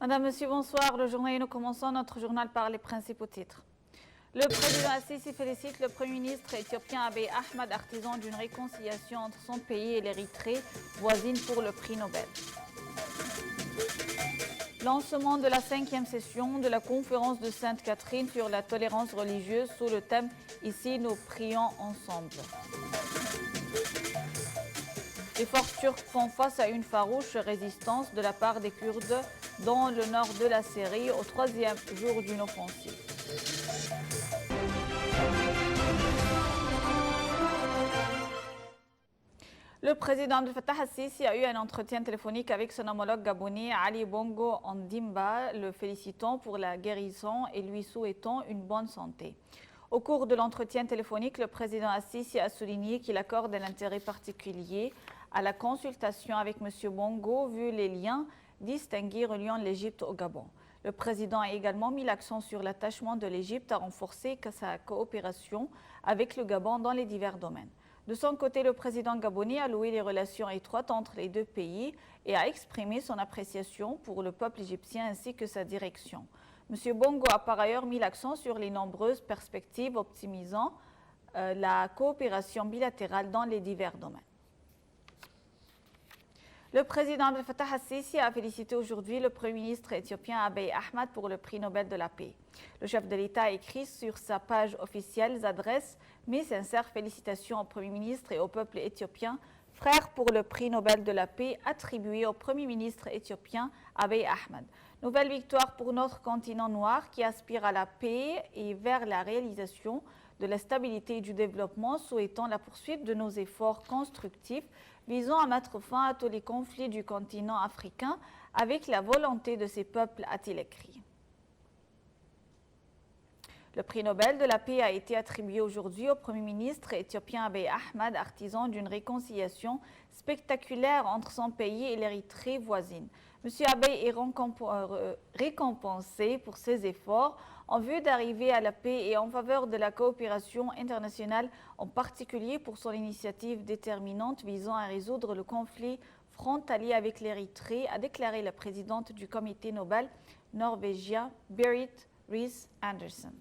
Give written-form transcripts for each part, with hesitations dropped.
Madame, Monsieur, bonsoir. Le journal, nous commençons notre journal par les principaux titres. Le président Assisi félicite le Premier ministre éthiopien Abiy Ahmed, artisan d'une réconciliation entre son pays et l'Érythrée, voisine pour le prix Nobel. Lancement de la 5e session de la conférence de Sainte-Catherine sur la tolérance religieuse sous le thème « Ici, nous prions ensemble ». Les forces turques font face à une farouche résistance de la part des Kurdes dans le nord de la Syrie au 3e jour d'une offensive. Le président Abdel Fattah al-Sisi a eu un entretien téléphonique avec son homologue gabonais Ali Bongo Ondimba, le félicitant pour la guérison et lui souhaitant une bonne santé. Au cours de l'entretien téléphonique, le président al-Sisi a souligné qu'il accorde un intérêt particulier à la consultation avec M. Bongo, vu les liens distingués reliant l'Égypte au Gabon. Le président a également mis l'accent sur l'attachement de l'Égypte à renforcer sa coopération avec le Gabon dans les divers domaines. De son côté, le président gabonais a loué les relations étroites entre les deux pays et a exprimé son appréciation pour le peuple égyptien ainsi que sa direction. M. Bongo a par ailleurs mis l'accent sur les nombreuses perspectives optimisant la coopération bilatérale dans les divers domaines. Le président Abdel Fattah al-Sisi a félicité aujourd'hui le Premier ministre éthiopien Abiy Ahmed pour le prix Nobel de la paix. Le chef de l'État a écrit sur sa page officielle adresse mes sincères félicitations au Premier ministre et au peuple éthiopien, frère pour le prix Nobel de la paix attribué au Premier ministre éthiopien Abiy Ahmed. Nouvelle victoire pour notre continent noir qui aspire à la paix et vers la réalisation de la stabilité et du développement, souhaitant la poursuite de nos efforts constructifs visant à mettre fin à tous les conflits du continent africain avec la volonté de ces peuples, a-t-il écrit. Le prix Nobel de la paix a été attribué aujourd'hui au Premier ministre éthiopien Abiy Ahmed, artisan d'une réconciliation spectaculaire entre son pays et l'Érythrée voisine. M. Abiy est récompensé pour ses efforts en vue d'arriver à la paix et en faveur de la coopération internationale, en particulier pour son initiative déterminante visant à résoudre le conflit frontalier avec l'Érythrée, a déclaré la présidente du comité Nobel norvégien Berit Reiss-Andersen.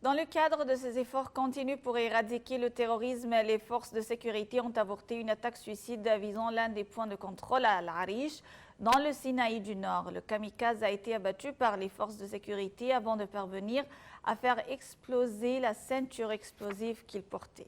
Dans le cadre de ces efforts continus pour éradiquer le terrorisme, les forces de sécurité ont avorté une attaque suicide visant l'un des points de contrôle à Al-Arish, dans le Sinaï du Nord. Le kamikaze a été abattu par les forces de sécurité avant de parvenir à faire exploser la ceinture explosive qu'il portait.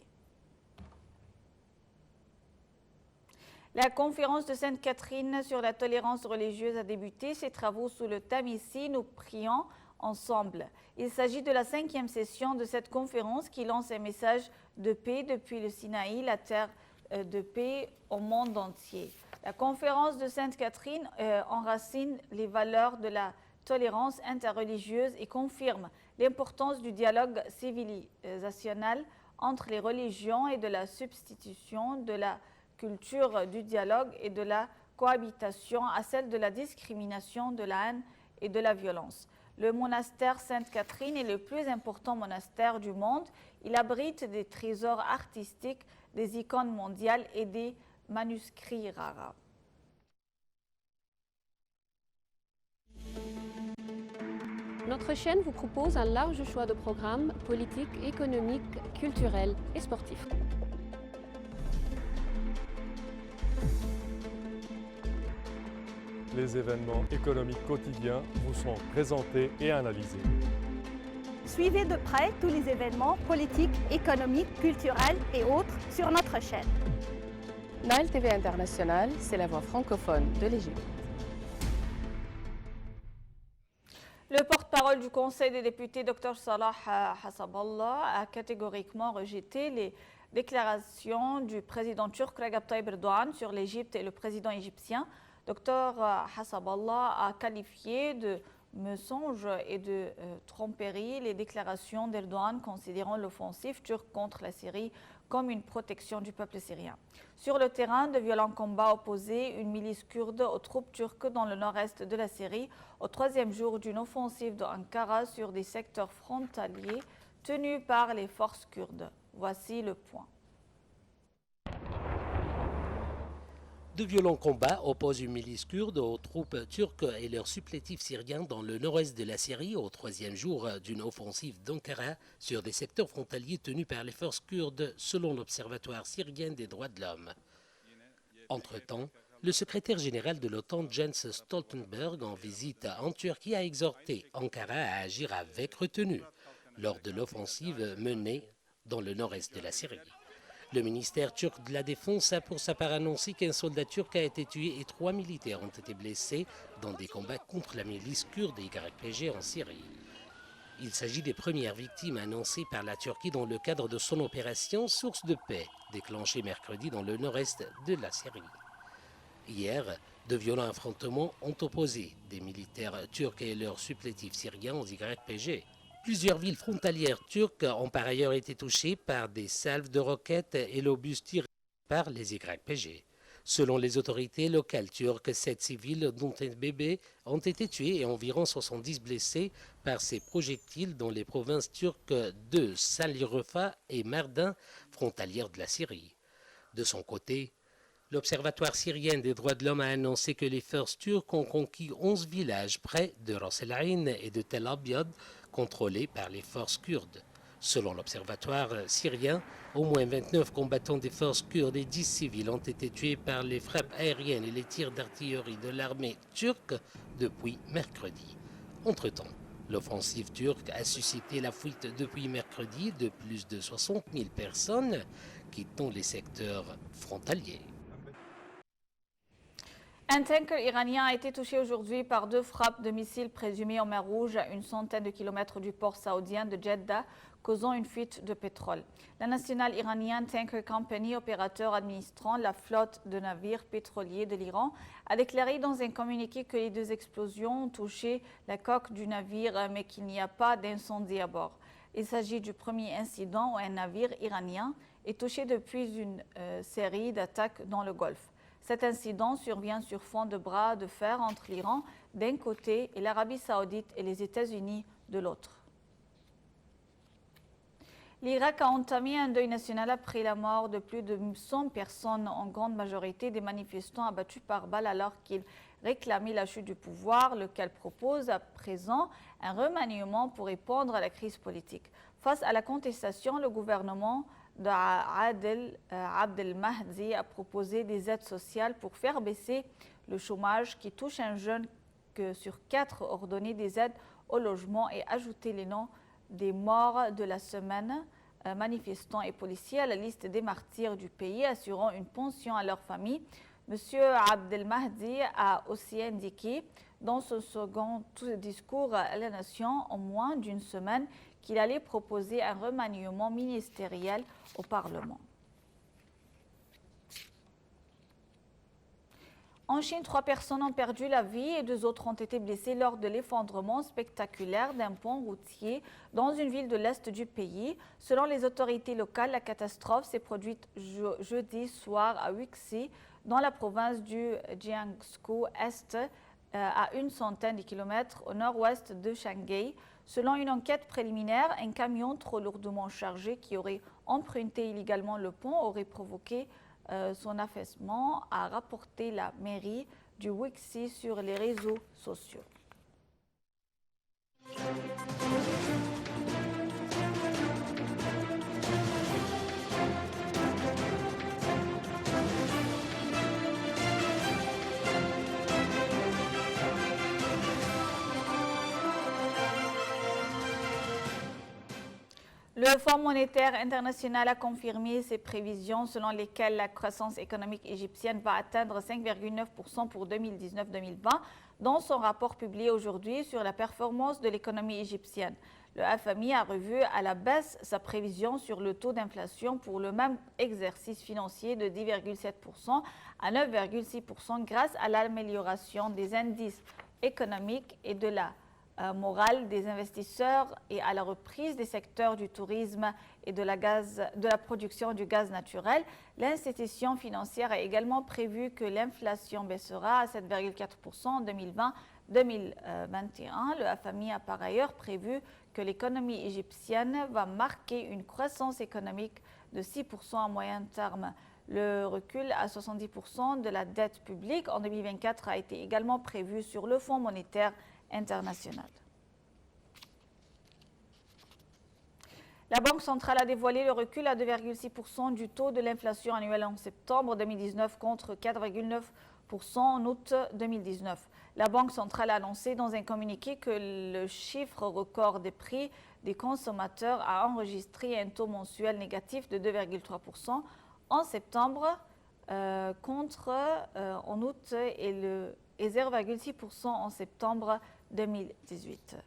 La conférence de Sainte-Catherine sur la tolérance religieuse a débuté ses travaux sous le thème « Ici, nous prions ensemble ». Il s'agit de la 5e session de cette conférence qui lance un message de paix depuis le Sinaï, la terre de paix au monde entier. La conférence de Sainte-Catherine enracine les valeurs de la tolérance interreligieuse et confirme l'importance du dialogue civilisationnel entre les religions et de la substitution de la culture du dialogue et de la cohabitation à celle de la discrimination, de la haine et de la violence. Le monastère Sainte-Catherine est le plus important monastère du monde. Il abrite des trésors artistiques, des icônes mondiales et des manuscrits rares. Notre chaîne vous propose un large choix de programmes politiques, économiques, culturels et sportifs. Les événements économiques quotidiens vous sont présentés et analysés. Suivez de près tous les événements politiques, économiques, culturels et autres sur notre chaîne. Nile TV International, c'est la voix francophone de l'Égypte. Le porte-parole du Conseil des députés, Dr Salah Hassaballah, a catégoriquement rejeté les déclarations du président turc Recep Tayyip Erdoğan sur l'Égypte et le président égyptien. Dr Hassaballah a qualifié de mensonges et de tromperies les déclarations d'Erdogan considérant l'offensive turque contre la Syrie comme une protection du peuple syrien. Sur le terrain, de violents combats opposaient une milice kurde aux troupes turques dans le nord-est de la Syrie au troisième jour d'une offensive d'Ankara sur des secteurs frontaliers tenus par les forces kurdes. Voici le point. De violents combats opposent une milice kurde aux troupes turques et leurs supplétifs syriens dans le nord-est de la Syrie au troisième jour d'une offensive d'Ankara sur des secteurs frontaliers tenus par les forces kurdes selon l'Observatoire syrien des droits de l'homme. Entre-temps, le secrétaire général de l'OTAN, Jens Stoltenberg, en visite en Turquie, a exhorté Ankara à agir avec retenue lors de l'offensive menée dans le nord-est de la Syrie. Le ministère turc de la Défense a pour sa part annoncé qu'un soldat turc a été tué et 3 militaires ont été blessés dans des combats contre la milice kurde YPG en Syrie. Il s'agit des premières victimes annoncées par la Turquie dans le cadre de son opération Source de paix, déclenchée mercredi dans le nord-est de la Syrie. Hier, de violents affrontements ont opposé des militaires turcs et leurs supplétifs syriens aux YPG. Plusieurs villes frontalières turques ont par ailleurs été touchées par des salves de roquettes et l'obus tiré par les YPG. Selon les autorités locales turques, 7 civils, dont un bébé, ont été tués et environ 70 blessés par ces projectiles dans les provinces turques de Şanlıurfa et Mardin, frontalières de la Syrie. De son côté, l'Observatoire syrien des droits de l'homme a annoncé que les forces turques ont conquis 11 villages près de Ras El Ain et de Tel Abyad, contrôlés par les forces kurdes. Selon l'Observatoire syrien, au moins 29 combattants des forces kurdes et 10 civils ont été tués par les frappes aériennes et les tirs d'artillerie de l'armée turque depuis mercredi. Entre-temps, l'offensive turque a suscité la fuite depuis mercredi de plus de 60 000 personnes quittant les secteurs frontaliers. Un tanker iranien a été touché aujourd'hui par 2 frappes de missiles présumées en mer Rouge à une centaine de kilomètres du port saoudien de Jeddah, causant une fuite de pétrole. La National Iranian Tanker Company, opérateur administrant la flotte de navires pétroliers de l'Iran, a déclaré dans un communiqué que les 2 explosions ont touché la coque du navire, mais qu'il n'y a pas d'incendie à bord. Il s'agit du premier incident où un navire iranien est touché depuis une série d'attaques dans le Golfe. Cet incident survient sur fond de bras de fer entre l'Iran d'un côté et l'Arabie saoudite et les États-Unis de l'autre. L'Irak a entamé un deuil national après la mort de plus de 100 personnes, en grande majorité des manifestants abattus par balles alors qu'ils réclamaient la chute du pouvoir, lequel propose à présent un remaniement pour répondre à la crise politique. Face à la contestation, le gouvernement d'Adel Abdelmahdi a proposé des aides sociales pour faire baisser le chômage qui touche un jeune sur 4, ordonner des aides au logement et ajouter les noms des morts de la semaine, manifestants et policiers, à la liste des martyrs du pays, assurant une pension à leur famille. M. Abdelmahdi a aussi indiqué dans son second discours à la nation en moins d'une semaine qu'il allait proposer un remaniement ministériel au Parlement. En Chine, 3 personnes ont perdu la vie et 2 autres ont été blessées lors de l'effondrement spectaculaire d'un pont routier dans une ville de l'est du pays. Selon les autorités locales, la catastrophe s'est produite jeudi soir à Wuxi, dans la province du Jiangsu Est, à une centaine de kilomètres au nord-ouest de Shanghai. Selon une enquête préliminaire, un camion trop lourdement chargé qui aurait emprunté illégalement le pont aurait provoqué son affaissement, a rapporté la mairie du Wuxi sur les réseaux sociaux. Le Fonds monétaire international a confirmé ses prévisions selon lesquelles la croissance économique égyptienne va atteindre 5,9% pour 2019-2020 dans son rapport publié aujourd'hui sur la performance de l'économie égyptienne. Le FMI a revu à la baisse sa prévision sur le taux d'inflation pour le même exercice financier de 10,7% à 9,6% grâce à l'amélioration des indices économiques et de la morale des investisseurs et à la reprise des secteurs du tourisme et de la production du gaz naturel. L'institution financière a également prévu que l'inflation baissera à 7,4% en 2020-2021. Le FMI a par ailleurs prévu que l'économie égyptienne va marquer une croissance économique de 6% à moyen terme. Le recul à 70% de la dette publique en 2024 a été également prévu sur le Fonds monétaire international. La Banque centrale a dévoilé le recul à 2,6% du taux de l'inflation annuelle en septembre 2019 contre 4,9% en août 2019. La Banque centrale a annoncé dans un communiqué que le chiffre record des prix des consommateurs a enregistré un taux mensuel négatif de 2,3% en septembre contre en août et 0,6% en septembre 2018.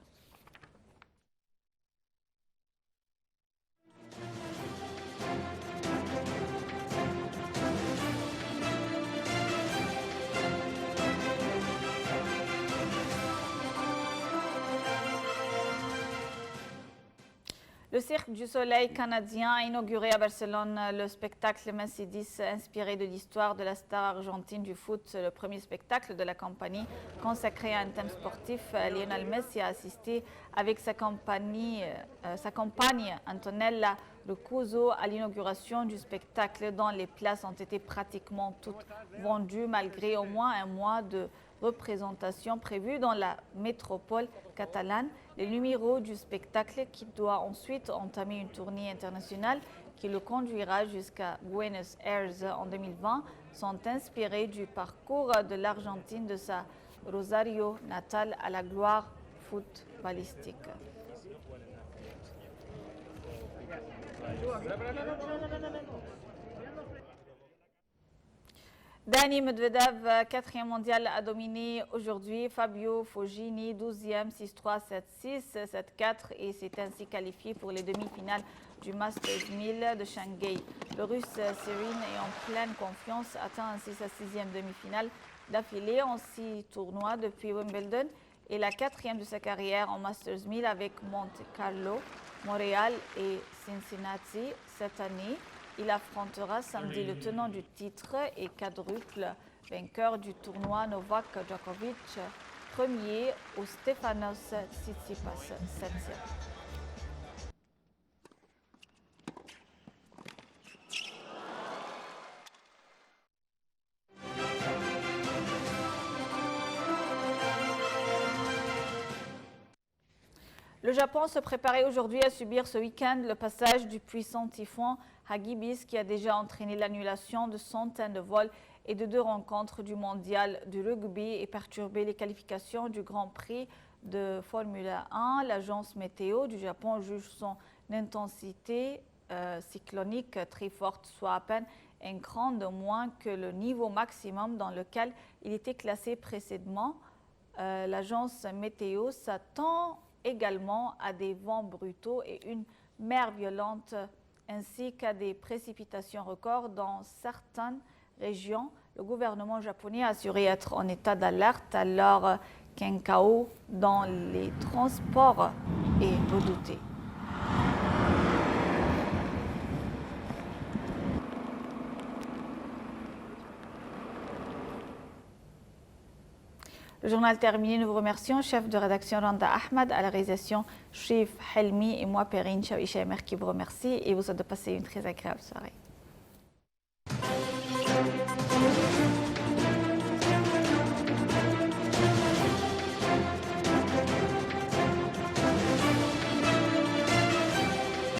Le Cirque du Soleil canadien a inauguré à Barcelone le spectacle Mercedes inspiré de l'histoire de la star argentine du foot. Le premier spectacle de la compagnie consacré à un thème sportif. Lionel Messi a assisté avec sa compagne Antonella Roccuzzo à l'inauguration du spectacle dont les places ont été pratiquement toutes vendues malgré au moins un mois de représentation prévue dans la métropole catalane. Les numéros du spectacle, qui doit ensuite entamer une tournée internationale qui le conduira jusqu'à Buenos Aires en 2020, sont inspirés du parcours de l'Argentine de sa Rosario natale à la gloire footballistique. Dani Medvedev, 4e mondial, a dominé aujourd'hui Fabio Fognini, 12e, 6-3, 7-6, 7-4 et s'est ainsi qualifié pour les demi-finales du Masters 1000 de Shanghai. Le Russe Serena est en pleine confiance, atteint ainsi sa 6e demi-finale d'affilée en 6 tournois depuis Wimbledon et la 4e de sa carrière en Masters 1000 avec Monte Carlo, Montréal et Cincinnati cette année. Il affrontera samedi le tenant du titre et quadruple vainqueur du tournoi Novak Djokovic, premier ou Stefanos Tsitsipas, 7e. Le Japon se préparait aujourd'hui à subir ce week-end le passage du puissant typhon Hagibis qui a déjà entraîné l'annulation de centaines de vols et de 2 rencontres du mondial du rugby et perturbé les qualifications du Grand Prix de Formule 1. L'agence météo du Japon juge son intensité cyclonique très forte, soit à peine un cran de moins que le niveau maximum dans lequel il était classé précédemment. L'agence météo s'attend également à des vents brutaux et une mer violente, ainsi qu'à des précipitations records dans certaines régions. Le gouvernement japonais a assuré être en état d'alerte alors qu'un chaos dans les transports est redouté. Le journal terminé, nous vous remercions. Chef de rédaction Randa Ahmed, à la réalisation Chif Helmi et moi Perrine Chaouichemer qui vous remercie et vous souhaite de passer une très agréable soirée.